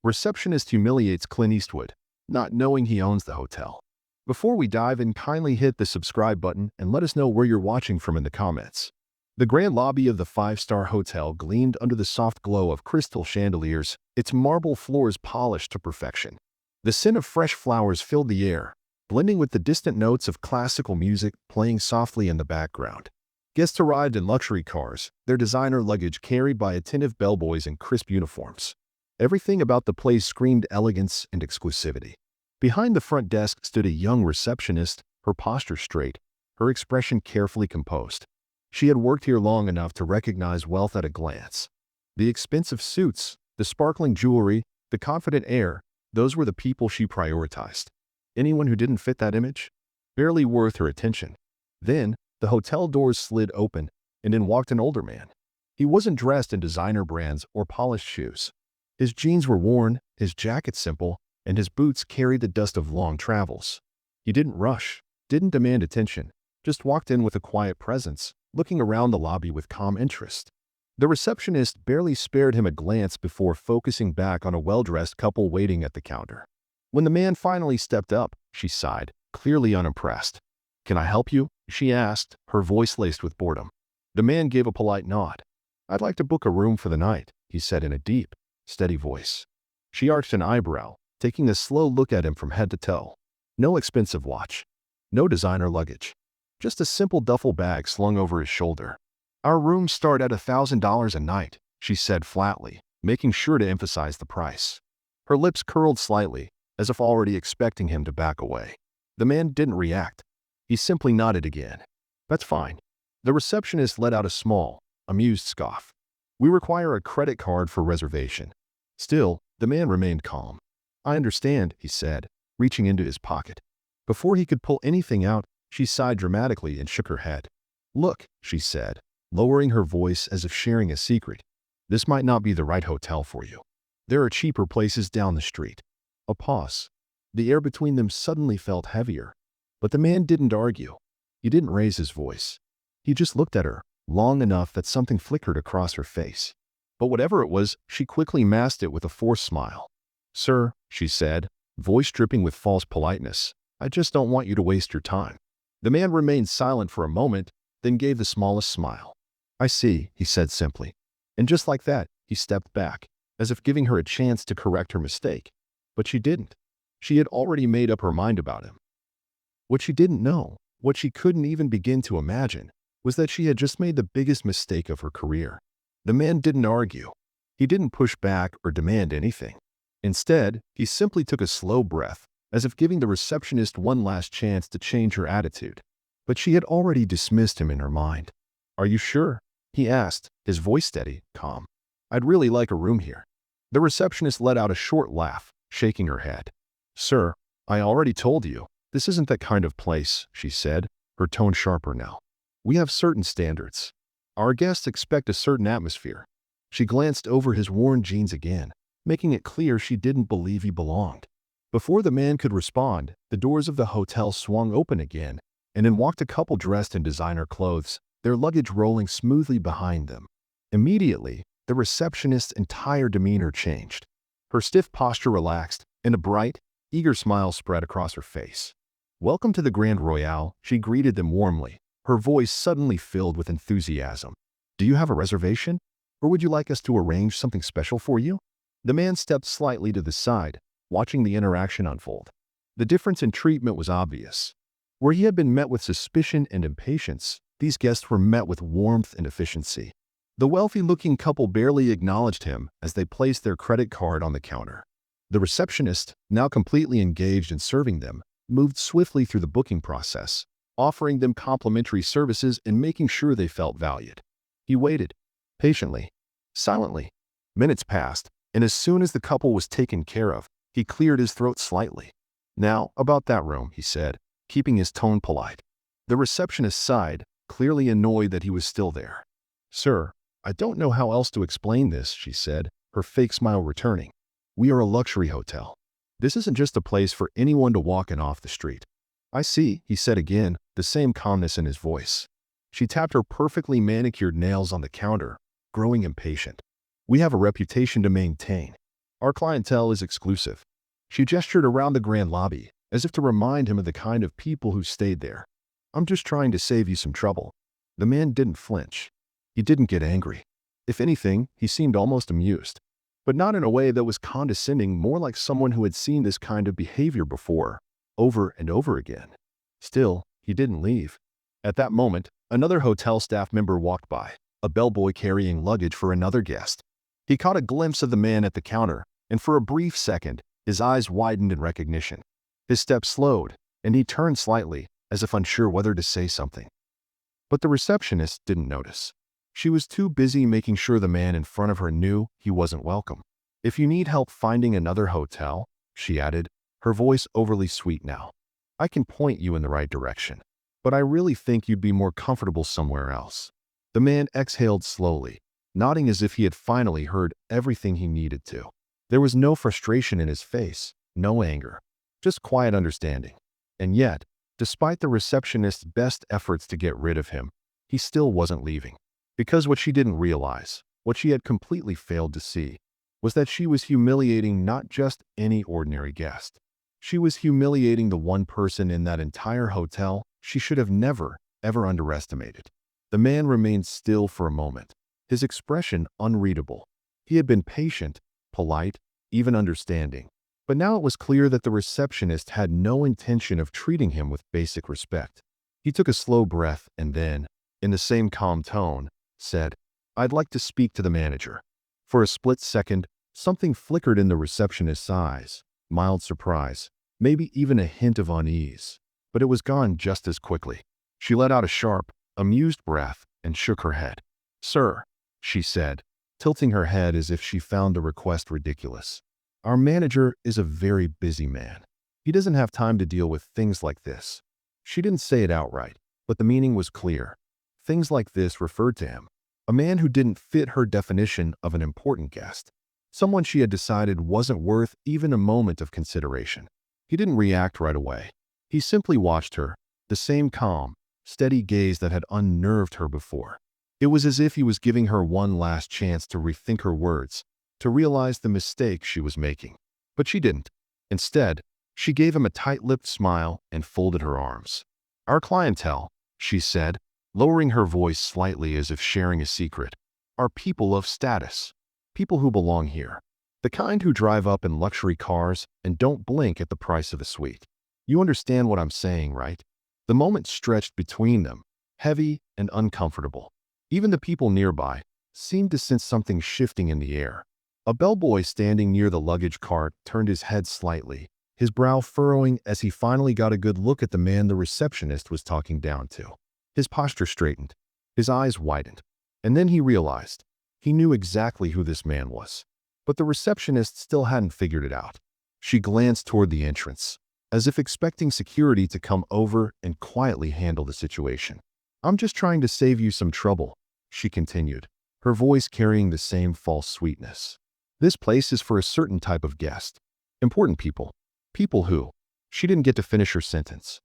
Receptionist humiliates Clint Eastwood, not knowing he owns the hotel. Before we dive in, kindly hit the subscribe button and let us know where you're watching from in the comments. The grand lobby of the five-star hotel gleamed under the soft glow of crystal chandeliers, its marble floors polished to perfection. The scent of fresh flowers filled the air, blending with the distant notes of classical music playing softly in the background. Guests arrived in luxury cars, their designer luggage carried by attentive bellboys in crisp uniforms. Everything about the place screamed elegance and exclusivity. Behind the front desk stood a young receptionist, her posture straight, her expression carefully composed. She had worked here long enough to recognize wealth at a glance. The expensive suits, the sparkling jewelry, the confident air, those were the people she prioritized. Anyone who didn't fit that image? Barely worth her attention. Then, the hotel doors slid open, and in walked an older man. He wasn't dressed in designer brands or polished shoes. His jeans were worn, his jacket simple, and his boots carried the dust of long travels. He didn't rush, didn't demand attention, just walked in with a quiet presence, looking around the lobby with calm interest. The receptionist barely spared him a glance before focusing back on a well-dressed couple waiting at the counter. When the man finally stepped up, she sighed, clearly unimpressed. "Can I help you?" she asked, her voice laced with boredom. The man gave a polite nod. "I'd like to book a room for the night," he said in a deep, steady voice. She arched an eyebrow, taking a slow look at him from head to toe. No expensive watch. No designer luggage. Just a simple duffel bag slung over his shoulder. "Our rooms start at $1,000 a night," she said flatly, making sure to emphasize the price. Her lips curled slightly, as if already expecting him to back away. The man didn't react. He simply nodded again. "That's fine." The receptionist let out a small, amused scoff. "We require a credit card for reservation." Still, the man remained calm. "I understand," he said, reaching into his pocket. Before he could pull anything out, she sighed dramatically and shook her head. "Look," she said, lowering her voice as if sharing a secret. "This might not be the right hotel for you. There are cheaper places down the street." A pause. The air between them suddenly felt heavier. But the man didn't argue. He didn't raise his voice. He just looked at her, long enough that something flickered across her face. But whatever it was, she quickly masked it with a forced smile. "Sir," she said, voice dripping with false politeness, "I just don't want you to waste your time." The man remained silent for a moment, then gave the smallest smile. "I see," he said simply. And just like that, he stepped back, as if giving her a chance to correct her mistake. But she didn't. She had already made up her mind about him. What she didn't know, what she couldn't even begin to imagine, was that she had just made the biggest mistake of her career. The man didn't argue. He didn't push back or demand anything. Instead, he simply took a slow breath, as if giving the receptionist one last chance to change her attitude. But she had already dismissed him in her mind. "Are you sure?" he asked, his voice steady, calm. "I'd really like a room here." The receptionist let out a short laugh, shaking her head. "Sir, I already told you, this isn't that kind of place," she said, her tone sharper now. "We have certain standards. Our guests expect a certain atmosphere." She glanced over his worn jeans again, making it clear she didn't believe he belonged. Before the man could respond, the doors of the hotel swung open again, and in walked a couple dressed in designer clothes, their luggage rolling smoothly behind them. Immediately, the receptionist's entire demeanor changed. Her stiff posture relaxed, and a bright, eager smile spread across her face. "Welcome to the Grand Royale," she greeted them warmly, her voice suddenly filled with enthusiasm. "Do you have a reservation? Or would you like us to arrange something special for you?" The man stepped slightly to the side, watching the interaction unfold. The difference in treatment was obvious. Where he had been met with suspicion and impatience, these guests were met with warmth and efficiency. The wealthy-looking couple barely acknowledged him as they placed their credit card on the counter. The receptionist, now completely engaged in serving them, moved swiftly through the booking process, offering them complimentary services and making sure they felt valued. He waited, patiently, silently. Minutes passed, and as soon as the couple was taken care of, he cleared his throat slightly. "Now, about that room," he said, keeping his tone polite. The receptionist sighed, clearly annoyed that he was still there. "Sir, I don't know how else to explain this," she said, her fake smile returning. "We are a luxury hotel. This isn't just a place for anyone to walk in off the street." "I see," he said again, the same calmness in his voice. She tapped her perfectly manicured nails on the counter, growing impatient. "We have a reputation to maintain. Our clientele is exclusive." She gestured around the grand lobby, as if to remind him of the kind of people who stayed there. "I'm just trying to save you some trouble." The man didn't flinch. He didn't get angry. If anything, he seemed almost amused. But not in a way that was condescending, more like someone who had seen this kind of behavior before, over and over again. Still, he didn't leave. At that moment, another hotel staff member walked by, a bellboy carrying luggage for another guest. He caught a glimpse of the man at the counter, and for a brief second, his eyes widened in recognition. His step slowed, and he turned slightly, as if unsure whether to say something. But the receptionist didn't notice. She was too busy making sure the man in front of her knew he wasn't welcome. "If you need help finding another hotel," she added, her voice overly sweet now, "I can point you in the right direction. But I really think you'd be more comfortable somewhere else." The man exhaled slowly, nodding as if he had finally heard everything he needed to. There was no frustration in his face, no anger, just quiet understanding. And yet, despite the receptionist's best efforts to get rid of him, he still wasn't leaving. Because what she didn't realize, what she had completely failed to see, was that she was humiliating not just any ordinary guest. She was humiliating the one person in that entire hotel she should have never, ever underestimated. The man remained still for a moment, his expression unreadable. He had been patient, polite, even understanding. But now it was clear that the receptionist had no intention of treating him with basic respect. He took a slow breath and then, in the same calm tone, said, "I'd like to speak to the manager." For a split second, something flickered in the receptionist's eyes, mild surprise, maybe even a hint of unease. But it was gone just as quickly. She let out a sharp, amused breath and shook her head. "Sir," she said, tilting her head as if she found the request ridiculous. "Our manager is a very busy man. He doesn't have time to deal with things like this." She didn't say it outright, but the meaning was clear. Things like this referred to him, a man who didn't fit her definition of an important guest, someone she had decided wasn't worth even a moment of consideration. He didn't react right away. He simply watched her, the same calm, steady gaze that had unnerved her before. It was as if he was giving her one last chance to rethink her words, to realize the mistake she was making. But she didn't. Instead, she gave him a tight-lipped smile and folded her arms. "Our clientele," she said, lowering her voice slightly as if sharing a secret, "are people of status, people who belong here, the kind who drive up in luxury cars and don't blink at the price of a suite. You understand what I'm saying, right?" The moment stretched between them, heavy and uncomfortable. Even the people nearby seemed to sense something shifting in the air. A bellboy standing near the luggage cart turned his head slightly, his brow furrowing as he finally got a good look at the man the receptionist was talking down to. His posture straightened, his eyes widened, and then he realized he knew exactly who this man was. But the receptionist still hadn't figured it out. She glanced toward the entrance, as if expecting security to come over and quietly handle the situation. "I'm just trying to save you some trouble," she continued, her voice carrying the same false sweetness. "This place is for a certain type of guest. Important people. People who—" She didn't get to finish her sentence.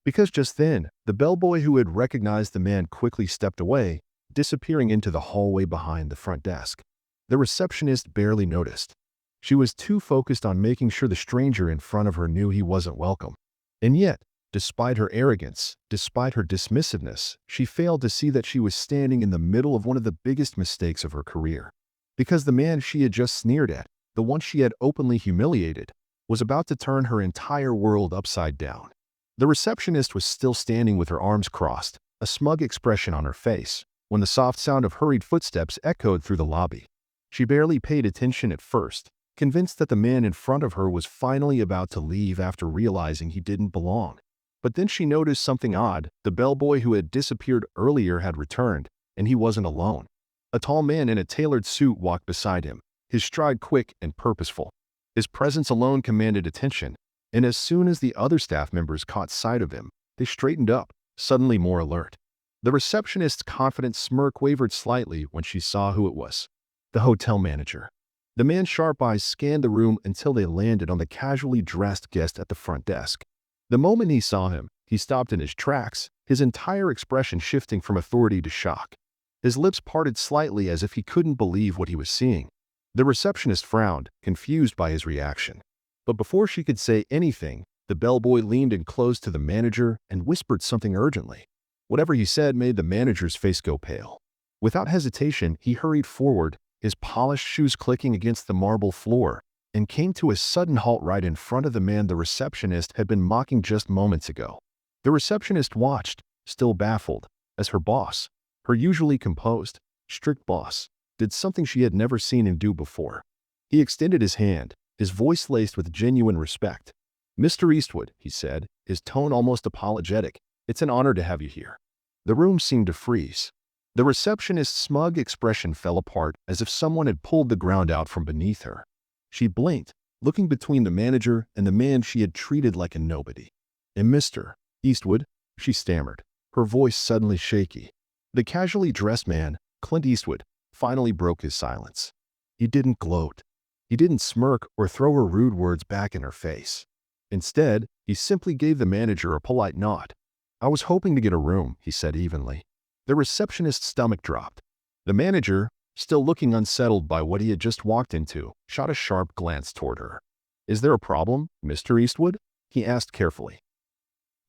Because just then, the bellboy who had recognized the man quickly stepped away, disappearing into the hallway behind the front desk. The receptionist barely noticed. She was too focused on making sure the stranger in front of her knew he wasn't welcome. And yet, despite her arrogance, despite her dismissiveness, she failed to see that she was standing in the middle of one of the biggest mistakes of her career. Because the man she had just sneered at, the one she had openly humiliated, was about to turn her entire world upside down. The receptionist was still standing with her arms crossed, a smug expression on her face, when the soft sound of hurried footsteps echoed through the lobby. She barely paid attention at first, convinced that the man in front of her was finally about to leave after realizing he didn't belong. But then she noticed something odd. The bellboy who had disappeared earlier had returned, and he wasn't alone. A tall man in a tailored suit walked beside him, his stride quick and purposeful. His presence alone commanded attention, and as soon as the other staff members caught sight of him, they straightened up, suddenly more alert. The receptionist's confident smirk wavered slightly when she saw who it was. The hotel manager. The man's sharp eyes scanned the room until they landed on the casually dressed guest at the front desk. The moment he saw him, he stopped in his tracks, his entire expression shifting from authority to shock. His lips parted slightly as if he couldn't believe what he was seeing. The receptionist frowned, confused by his reaction. But before she could say anything, the bellboy leaned in close to the manager and whispered something urgently. Whatever he said made the manager's face go pale. Without hesitation, he hurried forward, his polished shoes clicking against the marble floor, and came to a sudden halt right in front of the man the receptionist had been mocking just moments ago. The receptionist watched, still baffled, as her boss, her usually composed, strict boss, did something she had never seen him do before. He extended his hand, his voice laced with genuine respect. "Mr. Eastwood," he said, his tone almost apologetic, "it's an honor to have you here." The room seemed to freeze. The receptionist's smug expression fell apart as if someone had pulled the ground out from beneath her. She blinked, looking between the manager and the man she had treated like a nobody. "And Mr. Eastwood," she stammered, her voice suddenly shaky. The casually dressed man, Clint Eastwood, finally broke his silence. He didn't gloat. He didn't smirk or throw her rude words back in her face. Instead, he simply gave the manager a polite nod. "I was hoping to get a room," he said evenly. The receptionist's stomach dropped. The manager, still looking unsettled by what he had just walked into, shot a sharp glance toward her. "Is there a problem, Mr. Eastwood?" he asked carefully.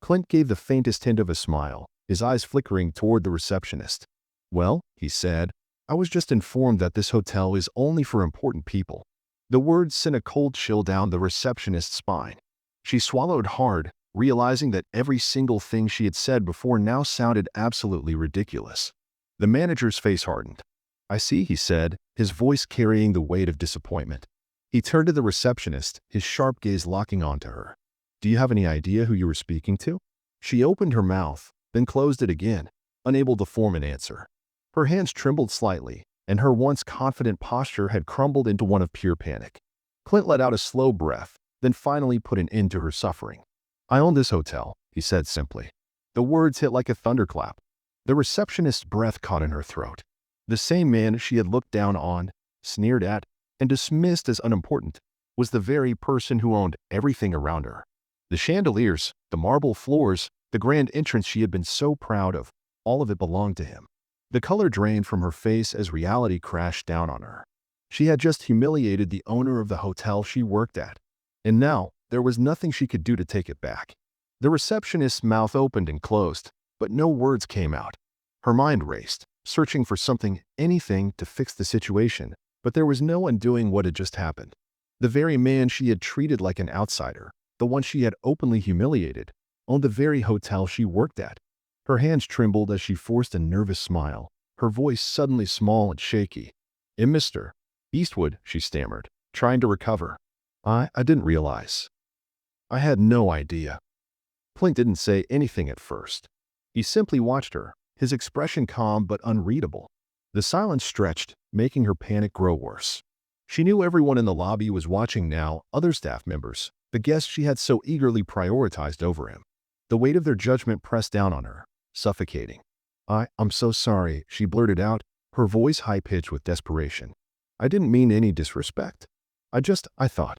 Clint gave the faintest hint of a smile, his eyes flickering toward the receptionist. "Well," he said, "I was just informed that this hotel is only for important people." The words sent a cold chill down the receptionist's spine. She swallowed hard, realizing that every single thing she had said before now sounded absolutely ridiculous. The manager's face hardened. "I see," he said, his voice carrying the weight of disappointment. He turned to the receptionist, his sharp gaze locking onto her. "Do you have any idea who you were speaking to?" She opened her mouth, then closed it again, unable to form an answer. Her hands trembled slightly, and her once confident posture had crumbled into one of pure panic. Clint let out a slow breath, then finally put an end to her suffering. "I own this hotel," he said simply. The words hit like a thunderclap. The receptionist's breath caught in her throat. The same man she had looked down on, sneered at, and dismissed as unimportant was the very person who owned everything around her. The chandeliers, the marble floors, the grand entrance she had been so proud of, all of it belonged to him. The color drained from her face as reality crashed down on her. She had just humiliated the owner of the hotel she worked at, and now there was nothing she could do to take it back. The receptionist's mouth opened and closed, but no words came out. Her mind raced, searching for something, anything, to fix the situation, but there was no undoing what had just happened. The very man she had treated like an outsider, the one she had openly humiliated, owned the very hotel she worked at. Her hands trembled as she forced a nervous smile, her voice suddenly small and shaky. "And Mr. Eastwood," she stammered, trying to recover. I didn't realize. I had no idea." Clint didn't say anything at first. He simply watched her, his expression calm but unreadable. The silence stretched, making her panic grow worse. She knew everyone in the lobby was watching now, other staff members, the guests she had so eagerly prioritized over him. The weight of their judgment pressed down on her, suffocating. I'm so sorry," she blurted out, her voice high-pitched with desperation. "I didn't mean any disrespect. I thought."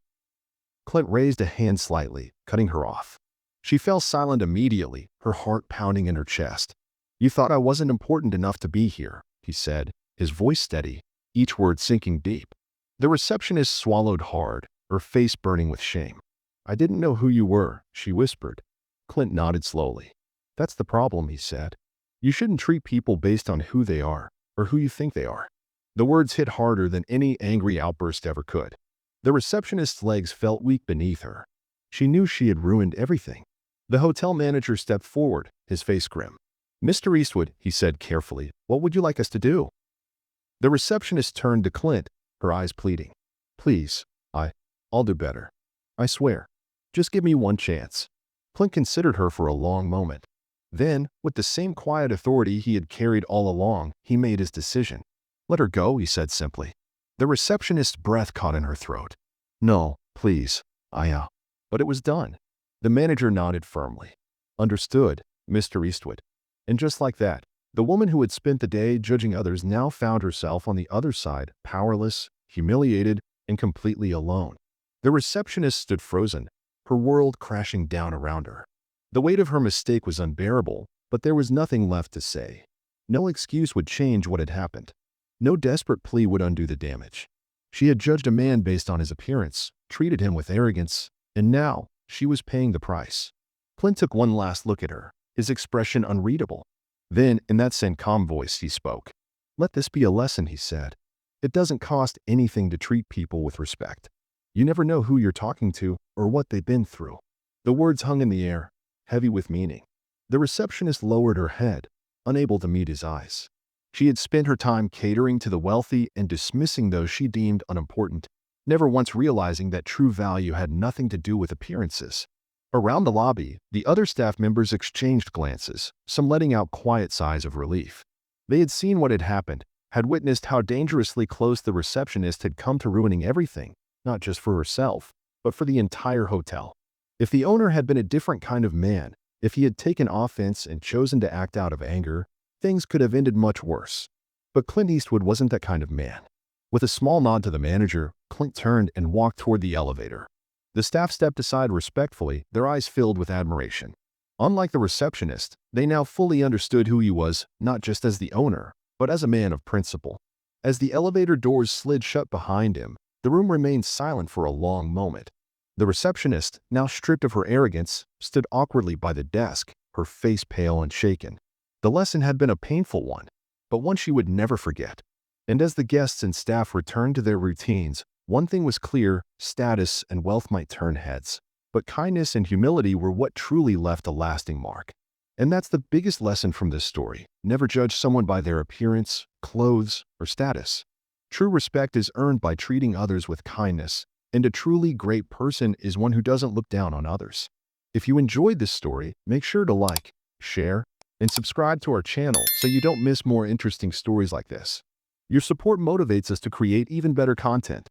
Clint raised a hand slightly, cutting her off. She fell silent immediately, her heart pounding in her chest. "You thought I wasn't important enough to be here," he said, his voice steady, each word sinking deep. The receptionist swallowed hard, her face burning with shame. "I didn't know who you were," she whispered. Clint nodded slowly. "That's the problem," he said. "You shouldn't treat people based on who they are, or who you think they are." The words hit harder than any angry outburst ever could. The receptionist's legs felt weak beneath her. She knew she had ruined everything. The hotel manager stepped forward, his face grim. "Mr. Eastwood," he said carefully, "what would you like us to do?" The receptionist turned to Clint, her eyes pleading. "Please, I'll do better. I swear. Just give me one chance." Clint considered her for a long moment. Then, with the same quiet authority he had carried all along, he made his decision. "Let her go," he said simply. The receptionist's breath caught in her throat. "No, please, But it was done. The manager nodded firmly. "Understood, Mr. Eastwood." And just like that, the woman who had spent the day judging others now found herself on the other side, powerless, humiliated, and completely alone. The receptionist stood frozen, her world crashing down around her. The weight of her mistake was unbearable, but there was nothing left to say. No excuse would change what had happened. No desperate plea would undo the damage. She had judged a man based on his appearance, treated him with arrogance, and now she was paying the price. Clint took one last look at her, his expression unreadable. Then, in that same calm voice, he spoke. "Let this be a lesson," he said. "It doesn't cost anything to treat people with respect. You never know who you're talking to or what they've been through." The words hung in the air, heavy with meaning. The receptionist lowered her head, unable to meet his eyes. She had spent her time catering to the wealthy and dismissing those she deemed unimportant, never once realizing that true value had nothing to do with appearances. Around the lobby, the other staff members exchanged glances, some letting out quiet sighs of relief. They had seen what had happened, had witnessed how dangerously close the receptionist had come to ruining everything, not just for herself, but for the entire hotel. If the owner had been a different kind of man, if he had taken offense and chosen to act out of anger, things could have ended much worse. But Clint Eastwood wasn't that kind of man. With a small nod to the manager, Clint turned and walked toward the elevator. The staff stepped aside respectfully, their eyes filled with admiration. Unlike the receptionist, they now fully understood who he was, not just as the owner, but as a man of principle. As the elevator doors slid shut behind him, the room remained silent for a long moment. The receptionist, now stripped of her arrogance, stood awkwardly by the desk, her face pale and shaken. The lesson had been a painful one, but one she would never forget. And as the guests and staff returned to their routines, one thing was clear: status and wealth might turn heads, but kindness and humility were what truly left a lasting mark. And that's the biggest lesson from this story. Never judge someone by their appearance, clothes, or status. True respect is earned by treating others with kindness, and a truly great person is one who doesn't look down on others. If you enjoyed this story, make sure to like, share, and subscribe to our channel so you don't miss more interesting stories like this. Your support motivates us to create even better content.